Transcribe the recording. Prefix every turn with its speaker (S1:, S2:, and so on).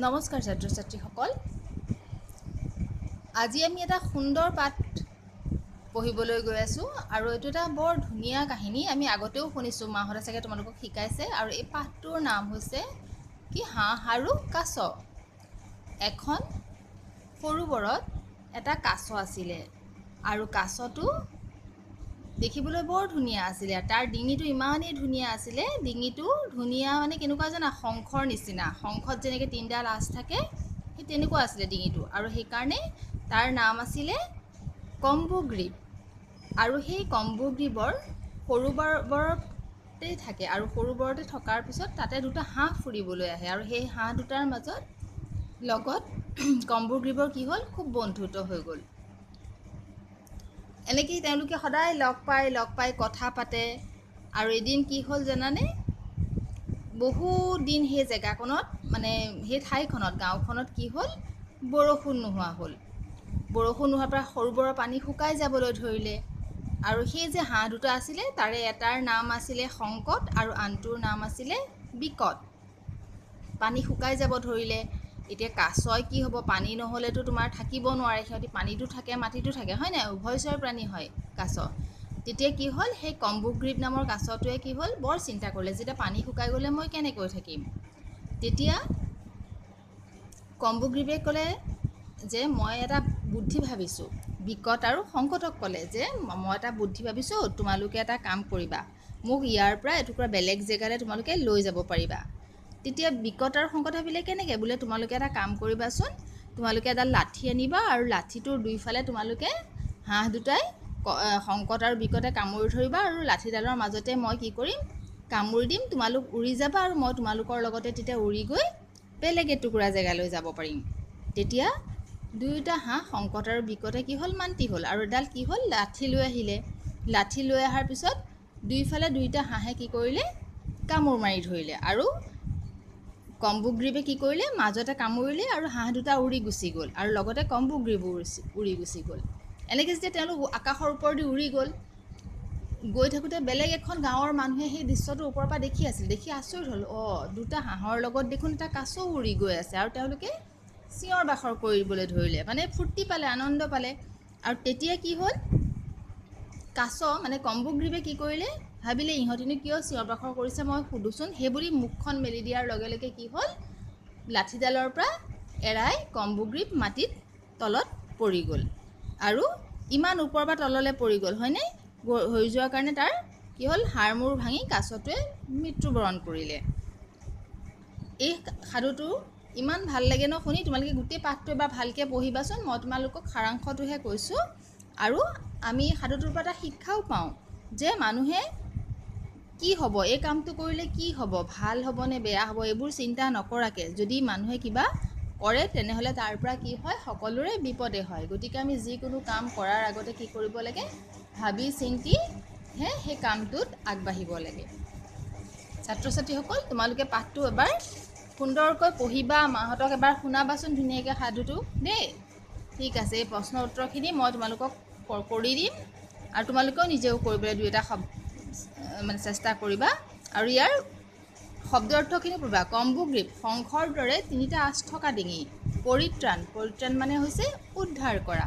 S1: নমস্কাৰ ছাত্ৰ ছাত্ৰীসকল, আজি আমি এটা সুন্দৰ পাঠ পঢ়িবলৈ গৈ আছোঁ আৰু এইটো এটা বৰ ধুনীয়া কাহিনী। আমি আগতেও শুনিছোঁ, মাহঁতে চাগে তোমালোকক শিকাইছে। আৰু এই পাঠটোৰ নাম হৈছে কি, হাঁহ আৰু কাছ। এখন সৰোবৰত এটা কাছ আছিলে আৰু কাছটো দেখিবলৈ বৰ ধুনীয়া আছিলে। তাৰ ডিঙিটো ইমানেই ধুনীয়া আছিলে, ডিঙিটো ধুনীয়া মানে কেনেকুৱা জানা, শংখৰ নিচিনা। শংখত যেনেকৈ তিনিডাল আঁচ থাকে, সেই তেনেকুৱা আছিলে ডিঙিটো। আৰু সেইকাৰণে তাৰ নাম আছিলে কম্বুগ্ৰীব। আৰু সেই কম্বুগ্ৰীবৰ সৰোবৰতেই থাকে। আৰু সৰোবৰতে থকাৰ পিছত তাতে দুটা হাঁহ ফুৰিবলৈ আহে। আৰু সেই হাঁহ দুটাৰ লগত কম্বুগ্ৰীবৰ কি হ'ল, খুব বন্ধুত্ব হৈ গ'ল। এনেকেই তেওঁলোকে সদায় লগ পাই কথা পাতে। আৰু এদিন কি হ'ল জানানে, বহুত দিন সেই জেগাকণত, মানে সেই ঠাইখনত, গাঁওখনত কি হ'ল, বৰষুণ নোহোৱা হ'ল। বৰষুণ নোহোৱাৰ পৰা সৰোবৰৰ পানী শুকাই যাবলৈ ধৰিলে। আৰু সেই যে হাঁহ দুটা আছিলে, তাৰে এটাৰ নাম আছিলে শংকত আৰু আনটোৰ নাম আছিলে বিকট। পানী শুকাই যাব ধৰিলে। এতিয়া কাছই কি হ'ব, পানী নহ'লেতো তোমাৰ থাকিব নোৱাৰে। সিহঁতি পানীটো থাকে, মাটিটো থাকে, হয় নাই, উভয়চৰ প্ৰাণী হয় কাছ। তেতিয়া কি হ'ল, সেই কম্বুগ্ৰীব নামৰ কাছটোৱে কি হ'ল, বৰ চিন্তা কৰিলে, যেতিয়া পানী শুকাই গ'লে মই কেনেকৈ থাকিম। তেতিয়া কম্বুগ্ৰীবে ক'লে যে মই এটা বুদ্ধি ভাবিছোঁ। বিকট আৰু শংকতক ক'লে যে মই এটা বুদ্ধি ভাবিছোঁ, তোমালোকে এটা কাম কৰিবা, মোক ইয়াৰ পৰা এটুকুৰা বেলেগ জেগালৈ তোমালোকে লৈ যাব পাৰিবা। তেতিয়া বিকট আৰু শংকত ভাবিলে কেনেকৈ, বোলে তোমালোকে এটা কাম কৰিবাচোন, তোমালোকে এডাল লাঠি আনিবা আৰু লাঠিটোৰ দুইফালে তোমালোকে হাঁহ দুটাই শংকত আৰু বিকটে কামুৰি ধৰিবা আৰু লাঠিডালৰ মাজতে মই কি কৰিম, কামুৰি দিম, তোমালোক উৰি যাবা আৰু মই তোমালোকৰ লগতে তেতিয়া উৰি গৈ বেলেগ এটুকুৰা জেগালৈ যাব পাৰিম। তেতিয়া দুয়োটা হাঁহ শংকত আৰু বিকটে কি হ'ল, মান্তি হ'ল। আৰু এডাল কি হ'ল, লাঠি লৈ আহিলে। লাঠি লৈ অহাৰ পিছত দুইফালে দুইটা হাঁহে কি কৰিলে, কামোৰ মাৰি ধৰিলে। আৰু কম্বুগ্ৰীবে কি কৰিলে, মাজতে কামুৰিলে আৰু হাঁহ দুটা উৰি গুচি গ'ল। আৰু লগতে কম্বুগ্ৰীবো উৰি গুচি গ'ল। এনেকৈ যেতিয়া তেওঁলোক আকাশৰ ওপৰেদি উৰি গৈ থাকোঁতে বেলেগ এখন গাঁৱৰ মানুহে সেই দৃশ্যটো ওপৰৰ পৰা দেখি আছিল। দেখি আচৰিত হ'ল, দুটা হাঁহৰ লগত দেখোন এটা কাছও উৰি গৈ আছে। আৰু তেওঁলোকে চিঞৰ বাখৰ কৰিবলৈ ধৰিলে, মানে ফূৰ্তি পালে, আনন্দ পালে। আৰু তেতিয়া কি হ'ল, কাছ মানে কম্বুগ্ৰীবে কি কৰিলে, ভাবিলে ইহঁতিনো কিয় চিঞৰ বাখৰ কৰিছে, মই সুধোচোন। সেইবুলি মুখখন মেলি দিয়াৰ লগে লগে কি হ'ল, লাঠিডালৰ পৰা এৰাই কম্বুগ্ৰীব মাটিত তলত পৰি গ'ল। আৰু ইমান ওপৰৰ পৰা তললৈ পৰি গ'ল, হয়নে, হৈ যোৱাৰ কাৰণে তাৰ কি হ'ল, হাড়মূৰ ভাঙি কাছটোৱে মৃত্যুবৰণ কৰিলে। এই সাধুটো ইমান ভাল লাগে ন শুনি। তোমালোকে গোটেই পাঠটো এবাৰ ভালকৈ পঢ়িবাচোন। মই তোমালোকক সাৰাংশটোহে কৈছোঁ। আৰু আমি সাধুটোৰ পৰা এটা শিক্ষাও পাওঁ যে মানুহে কি হ'ব, এই কামটো কৰিলে কি হ'ব, ভাল হ'বনে বেয়া হ'ব, এইবোৰ চিন্তা নকৰাকৈ যদি মানুহে কিবা কৰে, তেনেহ'লে তাৰ পৰা কি হয়, সকলোৰে বিপদে হয়। গতিকে আমি যিকোনো কাম কৰাৰ আগতে কি কৰিব লাগে, ভাবি চিন্তিহে সেই কামটোত আগবাঢ়িব লাগে। ছাত্ৰ ছাত্ৰীসকল, তোমালোকে পাঠটো এবাৰ সুন্দৰকৈ পঢ়িবা, মাহঁতক এবাৰ শুনাবাচোন ধুনীয়াকৈ সাধুটো দেই। ঠিক আছে, এই প্ৰশ্ন উত্তৰখিনি মই তোমালোকক কৰি দিম আৰু তোমালোকেও নিজেও কৰিবলৈ দুই এটা মানে চেষ্টা কৰিবা। আৰু ইয়াৰ শব্দ অৰ্থখিনি পঢ়িবা। কম্বুগ্ৰীব, শংখৰ দৰে তিনিটা আঁচ থকা ডিঙি। পৰিত্ৰাণ মানে হৈছে উদ্ধাৰ কৰা।